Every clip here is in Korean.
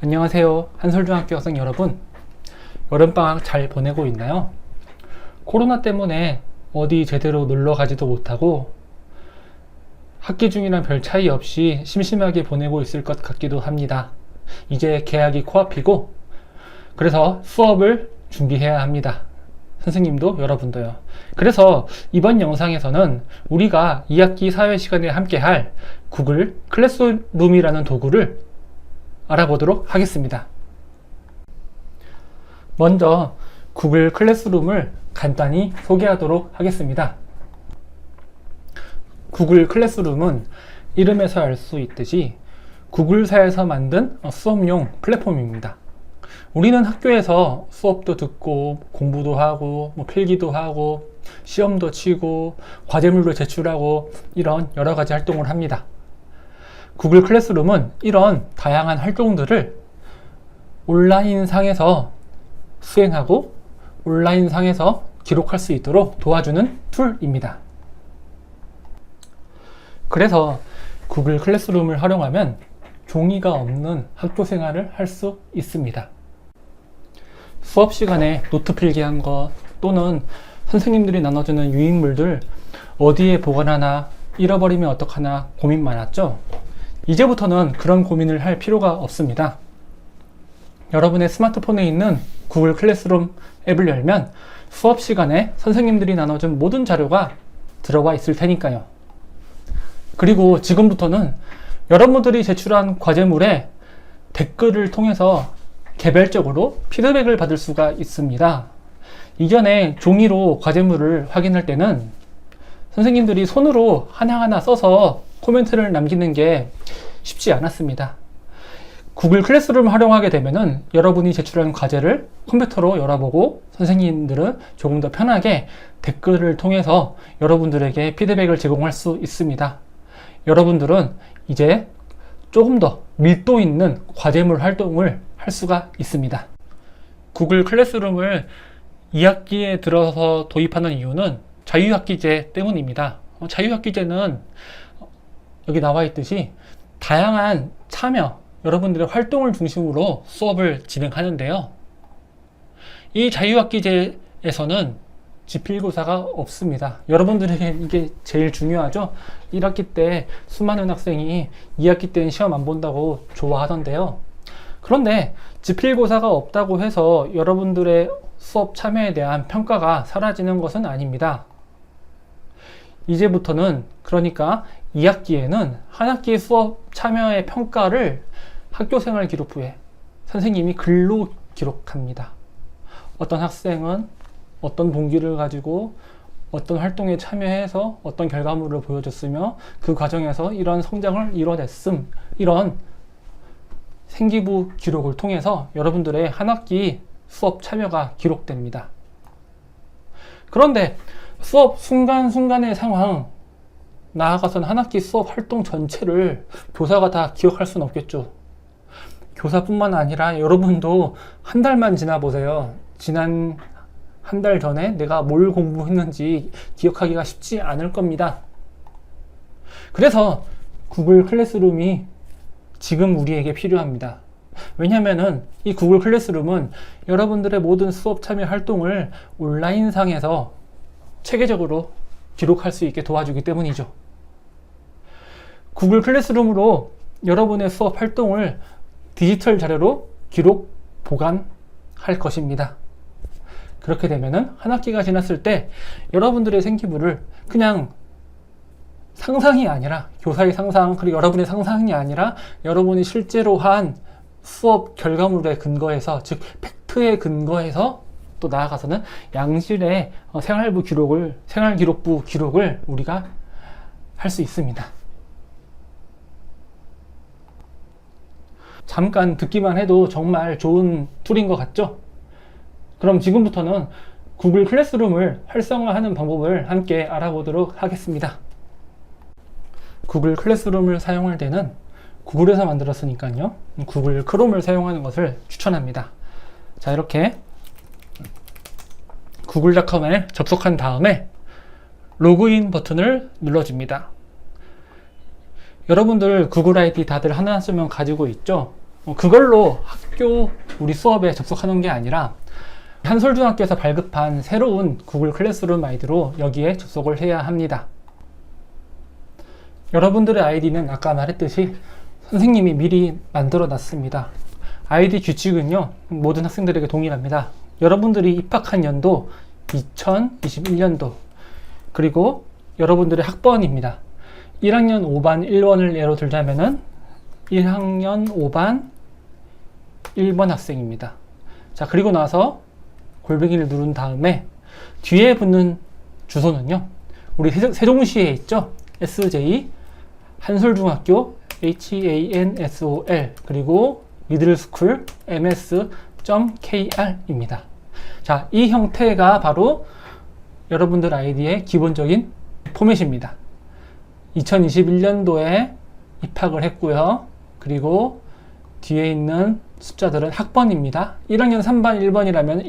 안녕하세요. 한솔중학교 학생 여러분. 여름방학 잘 보내고 있나요? 코로나 때문에 어디 제대로 놀러 가지도 못하고 학기 중이랑 별 차이 없이 심심하게 보내고 있을 것 같기도 합니다. 이제 개학이 코앞이고 그래서 수업을 준비해야 합니다. 선생님도 여러분도요. 그래서 이번 영상에서는 우리가 2학기 사회 시간에 함께 할 구글 클래스룸이라는 도구를 알아보도록 하겠습니다. 먼저 구글 클래스룸을 간단히 소개하도록 하겠습니다. 구글 클래스룸은 이름에서 알 수 있듯이 구글사에서 만든 수업용 플랫폼입니다. 우리는 학교에서 수업도 듣고 공부도 하고 필기도 하고 시험도 치고 과제물도 제출하고 이런 여러 가지 활동을 합니다. 구글 클래스룸은 이런 다양한 활동들을 온라인 상에서 수행하고 온라인 상에서 기록할 수 있도록 도와주는 툴입니다. 그래서 구글 클래스룸을 활용하면 종이가 없는 학교 생활을 할 수 있습니다. 수업 시간에 노트 필기한 것 또는 선생님들이 나눠주는 유인물들 어디에 보관하나 잃어버리면 어떡하나 고민 많았죠? 이제부터는 그런 고민을 할 필요가 없습니다. 여러분의 스마트폰에 있는 구글 클래스룸 앱을 열면 수업 시간에 선생님들이 나눠준 모든 자료가 들어와 있을 테니까요. 그리고 지금부터는 여러분들이 제출한 과제물에 댓글을 통해서 개별적으로 피드백을 받을 수가 있습니다. 이전에 종이로 과제물을 확인할 때는 선생님들이 손으로 하나하나 써서 코멘트를 남기는 게 쉽지 않았습니다. 구글 클래스룸 활용하게 되면은 여러분이 제출한 과제를 컴퓨터로 열어보고 선생님들은 조금 더 편하게 댓글을 통해서 여러분들에게 피드백을 제공할 수 있습니다. 여러분들은 이제 조금 더 밀도 있는 과제물 활동을 할 수가 있습니다. 구글 클래스룸을 2학기에 들어서 도입하는 이유는 자유학기제 때문입니다. 자유학기제는 여기 나와 있듯이 다양한 참여, 여러분들의 활동을 중심으로 수업을 진행하는데요. 이 자유학기제에서는 지필고사가 없습니다. 여러분들에게 이게 제일 중요하죠. 1학기 때 수많은 학생이 2학기 때는 시험 안 본다고 좋아하던데요. 그런데 지필고사가 없다고 해서 여러분들의 수업 참여에 대한 평가가 사라지는 것은 아닙니다. 이제부터는 그러니까 2학기에는 한 학기 수업 참여의 평가를 학교생활 기록 부에 선생님이 글로 기록합니다. 어떤 학생은 어떤 동기를 가지고 어떤 활동에 참여해서 어떤 결과물을 보여줬으며 그 과정에서 이런 성장을 이뤄냈음, 이런 생기부 기록을 통해서 여러분들의 한 학기 수업 참여가 기록됩니다. 그런데 수업 순간순간의 상황, 나아가서는 한 학기 수업 활동 전체를 교사가 다 기억할 수는 없겠죠. 교사뿐만 아니라 여러분도 한 달만 지나보세요. 지난 한 달 전에 내가 뭘 공부했는지 기억하기가 쉽지 않을 겁니다. 그래서 구글 클래스룸이 지금 우리에게 필요합니다. 왜냐면은 이 구글 클래스룸은 여러분들의 모든 수업 참여 활동을 온라인상에서 체계적으로 기록할 수 있게 도와주기 때문이죠. 구글 클래스룸으로 여러분의 수업 활동을 디지털 자료로 기록, 보관할 것입니다. 그렇게 되면은 한 학기가 지났을 때 여러분들의 생기부를 그냥 상상이 아니라 교사의 상상 그리고 여러분의 상상이 아니라 여러분이 실제로 한 수업 결과물에 근거해서 즉 팩트에 근거해서 또 나아가서는 양질의 생활기록부 기록을 우리가 할 수 있습니다. 잠깐 듣기만 해도 정말 좋은 툴인 것 같죠? 그럼 지금부터는 구글 클래스룸을 활성화하는 방법을 함께 알아보도록 하겠습니다. 구글 클래스룸을 사용할 때는 구글에서 만들었으니까요. 구글 크롬을 사용하는 것을 추천합니다. 자, 이렇게 구글.com에 접속한 다음에 로그인 버튼을 눌러줍니다. 여러분들 구글 아이디 다들 하나 쓰면 가지고 있죠? 그걸로 학교 우리 수업에 접속하는 게 아니라 한솔중학교에서 발급한 새로운 구글 클래스룸 아이디로 여기에 접속을 해야 합니다. 여러분들의 아이디는 아까 말했듯이 선생님이 미리 만들어 놨습니다. 아이디 규칙은요, 모든 학생들에게 동일합니다. 여러분들이 입학한 연도 2021년도, 그리고 여러분들의 학번입니다. 1학년 5반 1번을 예로 들자면은 1학년 5반 1번 학생입니다. 자, 그리고 나서 골뱅이를 누른 다음에 뒤에 붙는 주소는요, 우리 세종시에 있죠? SJ 한솔중학교 HANSOL 그리고 미들스쿨 ms.kr입니다. 자, 이 형태가 바로 여러분들 아이디의 기본적인 포맷입니다. 2021년도에 입학을 했고요. 그리고 뒤에 있는 숫자들은 학번입니다. 1학년 3반 1번이라면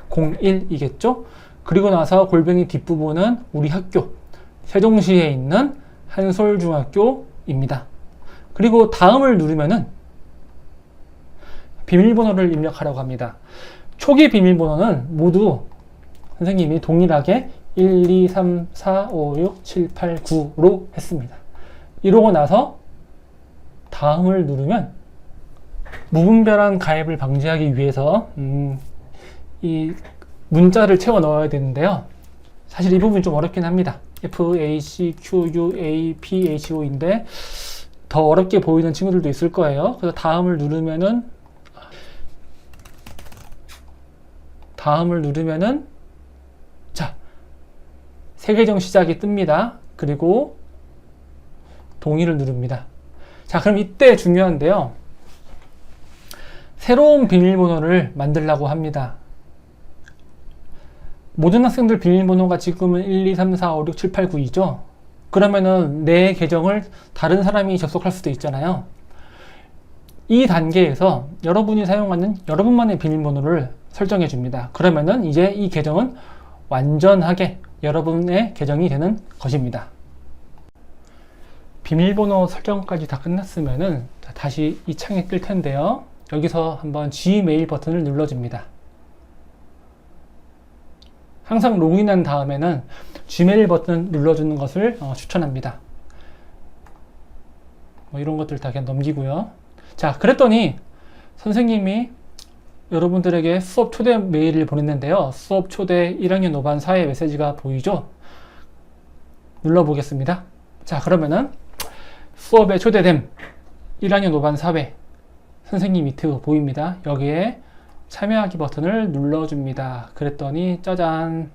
10301이겠죠? 그리고 나서 골뱅이 뒷부분은 우리 학교 세종시에 있는 한솔중학교입니다. 그리고 다음을 누르면은 비밀번호를 입력하라고 합니다. 초기 비밀번호는 모두 선생님이 동일하게 1, 2, 3, 4, 5, 6, 7, 8, 9로 했습니다. 이러고 나서 다음을 누르면 무분별한 가입을 방지하기 위해서 이 문자를 채워 넣어야 되는데요. 사실 이 부분이 좀 어렵긴 합니다. FACQUAPHO인데 더 어렵게 보이는 친구들도 있을 거예요. 그래서 다음을 누르면은 자, 세계정 시작이 뜹니다. 그리고 동의를 누릅니다. 자, 그럼 이때 중요한데요. 새로운 비밀번호를 만들라고 합니다. 모든 학생들 비밀번호가 지금은 1, 2, 3, 4, 5, 6, 7, 8, 9이죠. 그러면은 내 계정을 다른 사람이 접속할 수도 있잖아요. 이 단계에서 여러분이 사용하는 여러분만의 비밀번호를 설정해 줍니다. 그러면은 이제 이 계정은 완전하게 여러분의 계정이 되는 것입니다. 비밀번호 설정까지 다 끝났으면은 다시 이 창이 뜰 텐데요. 여기서 한번 G메일 버튼을 눌러줍니다. 항상 로그인한 다음에는 G메일 버튼 눌러주는 것을 추천합니다. 뭐 이런 것들 다 그냥 넘기고요. 자, 그랬더니 선생님이 여러분들에게 수업 초대 메일을 보냈는데요. 수업 초대 1학년 5반 4회 메시지가 보이죠? 눌러보겠습니다. 자, 그러면은 수업에 초대됨 1학년 5반 4회 선생님 밑에 보입니다. 여기에 참여하기 버튼을 눌러줍니다. 그랬더니 짜잔,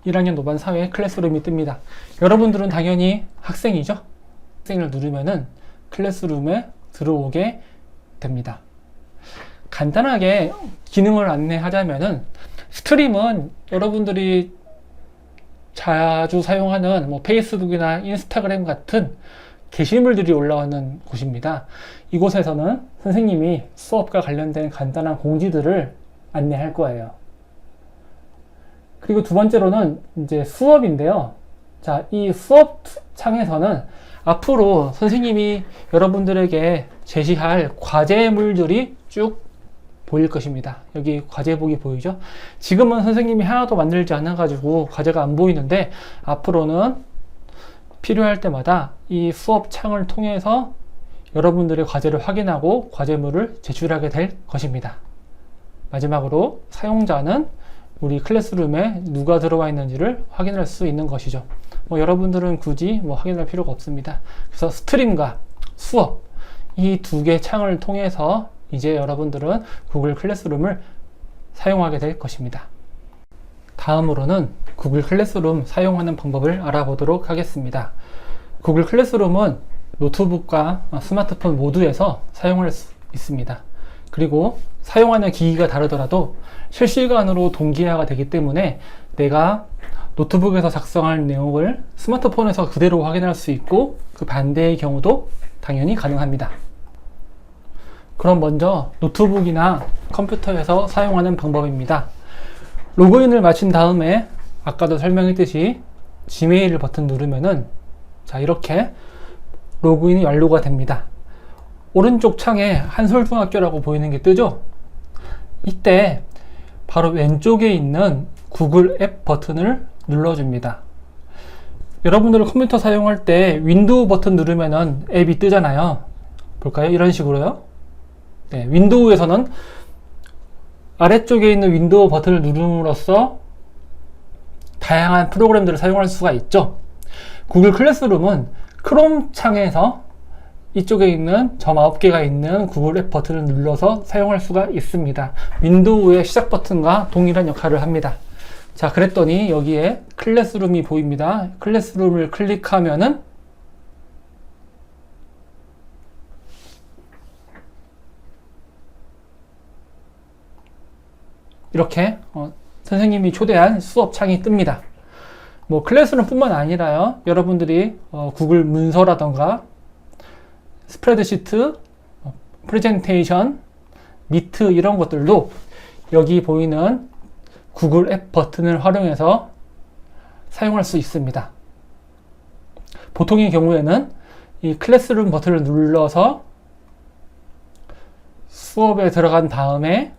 1학년 5반 4회 클래스룸이 뜹니다. 여러분들은 당연히 학생이죠? 학생을 누르면은 클래스룸에 들어오게 됩니다. 간단하게 기능을 안내하자면은 스트림은 여러분들이 자주 사용하는 뭐 페이스북이나 인스타그램 같은 게시물들이 올라오는 곳입니다. 이곳에서는 선생님이 수업과 관련된 간단한 공지들을 안내할 거예요. 그리고 두 번째로는 이제 수업인데요. 자, 이 수업 창에서는 앞으로 선생님이 여러분들에게 제시할 과제물들이 쭉 보일 것입니다. 여기 과제북이 보이죠? 지금은 선생님이 하나도 만들지 않아가지고 과제가 안 보이는데 앞으로는 필요할 때마다 이 수업 창을 통해서 여러분들의 과제를 확인하고 과제물을 제출하게 될 것입니다. 마지막으로 사용자는 우리 클래스룸에 누가 들어와 있는지를 확인할 수 있는 것이죠. 여러분들은 굳이 확인할 필요가 없습니다. 그래서 스트림과 수업 이 두 개 창을 통해서 이제 여러분들은 구글 클래스룸을 사용하게 될 것입니다. 다음으로는 구글 클래스룸 사용하는 방법을 알아보도록 하겠습니다. 구글 클래스룸은 노트북과 스마트폰 모두에서 사용할 수 있습니다. 그리고 사용하는 기기가 다르더라도 실시간으로 동기화가 되기 때문에 내가 노트북에서 작성할 내용을 스마트폰에서 그대로 확인할 수 있고 그 반대의 경우도 당연히 가능합니다. 그럼 먼저 노트북이나 컴퓨터에서 사용하는 방법입니다. 로그인을 마친 다음에 아까도 설명했듯이 지메일 버튼 누르면은 자, 이렇게 로그인이 완료가 됩니다. 오른쪽 창에 한솔중학교라고 보이는 게 뜨죠? 이때 바로 왼쪽에 있는 구글 앱 버튼을 눌러줍니다. 여러분들 컴퓨터 사용할 때 윈도우 버튼 누르면은 앱이 뜨잖아요. 볼까요? 이런 식으로요. 네, 윈도우에서는 아래쪽에 있는 윈도우 버튼을 누름으로써 다양한 프로그램들을 사용할 수가 있죠. 구글 클래스룸은 크롬 창에서 이쪽에 있는 점 9개가 있는 구글 앱 버튼을 눌러서 사용할 수가 있습니다. 윈도우의 시작 버튼과 동일한 역할을 합니다. 자, 그랬더니 여기에 클래스룸이 보입니다. 클래스룸을 클릭하면은 이렇게 선생님이 초대한 수업 창이 뜹니다. 뭐 클래스룸 뿐만 아니라요, 여러분들이 구글 문서라던가 스프레드시트, 프레젠테이션, 미트 이런 것들도 여기 보이는 구글 앱 버튼을 활용해서 사용할 수 있습니다. 보통의 경우에는 이 클래스룸 버튼을 눌러서 수업에 들어간 다음에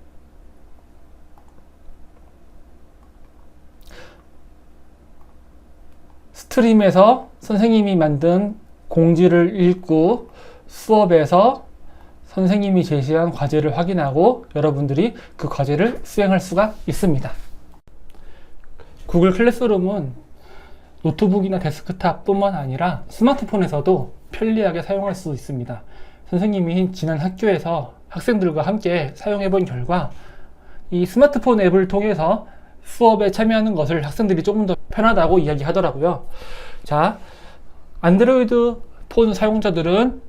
스트림에서 선생님이 만든 공지를 읽고 수업에서 선생님이 제시한 과제를 확인하고 여러분들이 그 과제를 수행할 수가 있습니다. 구글 클래스룸은 노트북이나 데스크탑 뿐만 아니라 스마트폰에서도 편리하게 사용할 수 있습니다. 선생님이 지난 학교에서 학생들과 함께 사용해 본 결과 이 스마트폰 앱을 통해서 수업에 참여하는 것을 학생들이 조금 더 편하다고 이야기하더라고요. 자, 안드로이드 폰 사용자들은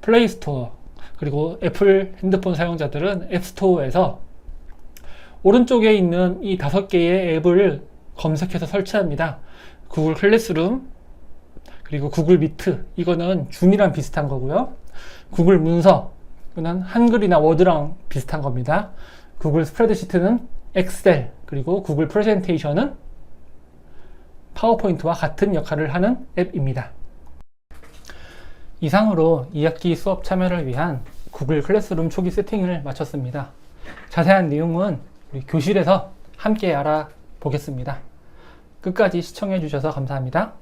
플레이스토어, 그리고 애플 핸드폰 사용자들은 앱스토어에서 오른쪽에 있는 이 5개의 앱을 검색해서 설치합니다. 구글 클래스룸, 그리고 구글 미트, 이거는 줌이랑 비슷한 거고요. 구글 문서, 이거는 한글이나 워드랑 비슷한 겁니다. 구글 스프레드시트는 엑셀, 그리고 구글 프레젠테이션은 파워포인트와 같은 역할을 하는 앱입니다. 이상으로 2학기 수업 참여를 위한 구글 클래스룸 초기 세팅을 마쳤습니다. 자세한 내용은 우리 교실에서 함께 알아보겠습니다. 끝까지 시청해 주셔서 감사합니다.